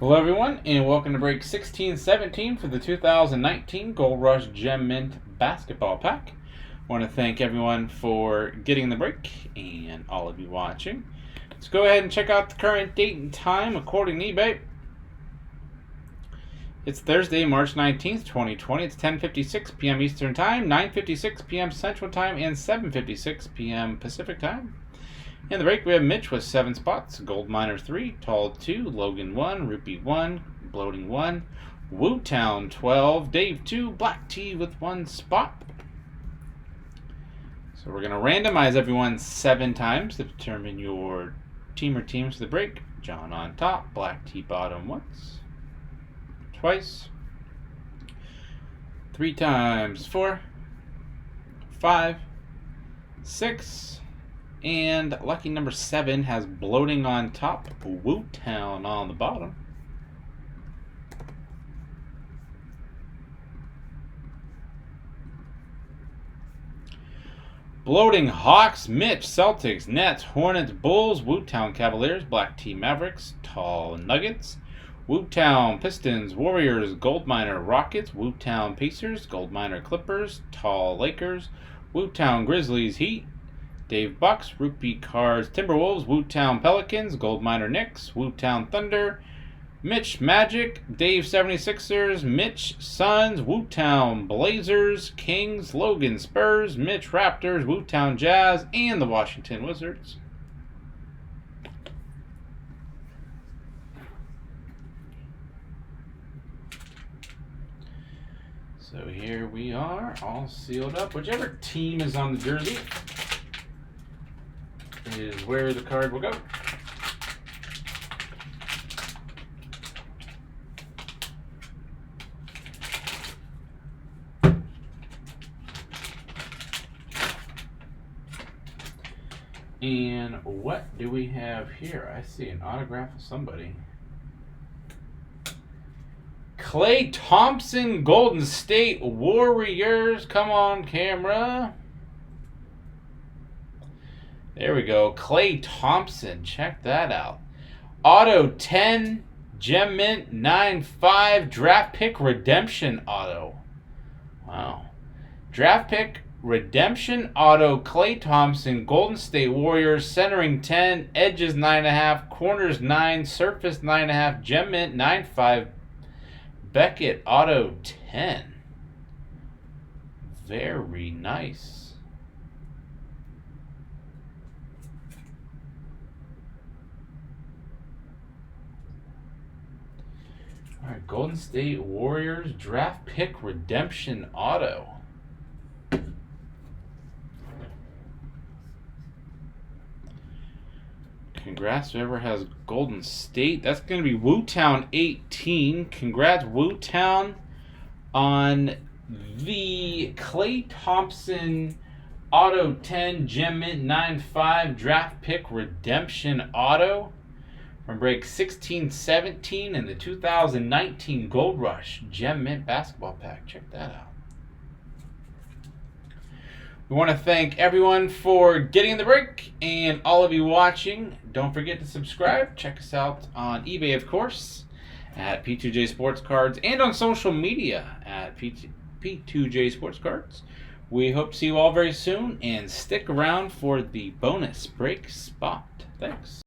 Hello everyone, and welcome to break 1617 for the 2019 Gold Rush Gem Mint Basketball Pack. I want to thank everyone for getting the break and all of you watching. Let's go ahead and check out the current date and time according to eBay. It's Thursday, March 19th, 2020. It's 10:56 p.m. Eastern Time, 9:56 p.m. Central Time, and 7:56 p.m. Pacific Time. In the break, we have Mitch with 7 spots, Gold Miner 3, Tall 2, Logan 1, Rupee 1, Bloating 1, Wootown 12, Dave 2, Black Tea with 1 spot. So we're going to randomize everyone 7 times to determine your team or teams for the break. John on top, Black Tea bottom once, twice, 3 times, 4, 5, 6, and lucky number 7 has Bloating on top, Wootown on the bottom. Bloating Hawks, Mitch, Celtics, Nets, Hornets, Bulls, Wootown Cavaliers, Black Tea Mavericks, Tall Nuggets, Wootown Pistons, Warriors, Gold Miner Rockets, Wootown Pacers, Gold Miner Clippers, Tall Lakers, Wootown Grizzlies Heat, Dave Bucks, Rupee Cards Timberwolves, Wootown Pelicans, Gold Miner Knicks, Wootown Thunder, Mitch Magic, Dave 76ers, Mitch Suns, Wootown Blazers, Kings, Logan Spurs, Mitch Raptors, Wootown Jazz, and the Washington Wizards. So here we are, all sealed up. Whichever team is on the jersey is where the card will go. And what do we have here? I see an autograph of somebody. Klay Thompson, Golden State Warriors. Come on, camera. There we go. Klay Thompson. Check that out. Auto 10, Gem Mint 9.5, Draft Pick Redemption Auto. Wow. Draft Pick Redemption Auto, Klay Thompson, Golden State Warriors, centering 10, edges 9.5, corners 9, surface 9.5, Gem Mint 9.5, Beckett Auto 10. Very nice. All right, Golden State Warriors Draft Pick Redemption Auto. Congrats whoever has Golden State. That's going to be Wootown 18. Congrats Wootown on the Klay Thompson Auto 10 Gem Mint 9.5 Draft Pick Redemption Auto from break 1617 in the 2019 Gold Rush Gem Mint Basketball Pack. Check that out. We want to thank everyone for getting the break and all of you watching. Don't forget to subscribe. Check us out on eBay, of course, at P2J Sports Cards, and on social media at P2J Sports Cards. We hope to see you all very soon, and stick around for the bonus break spot. Thanks.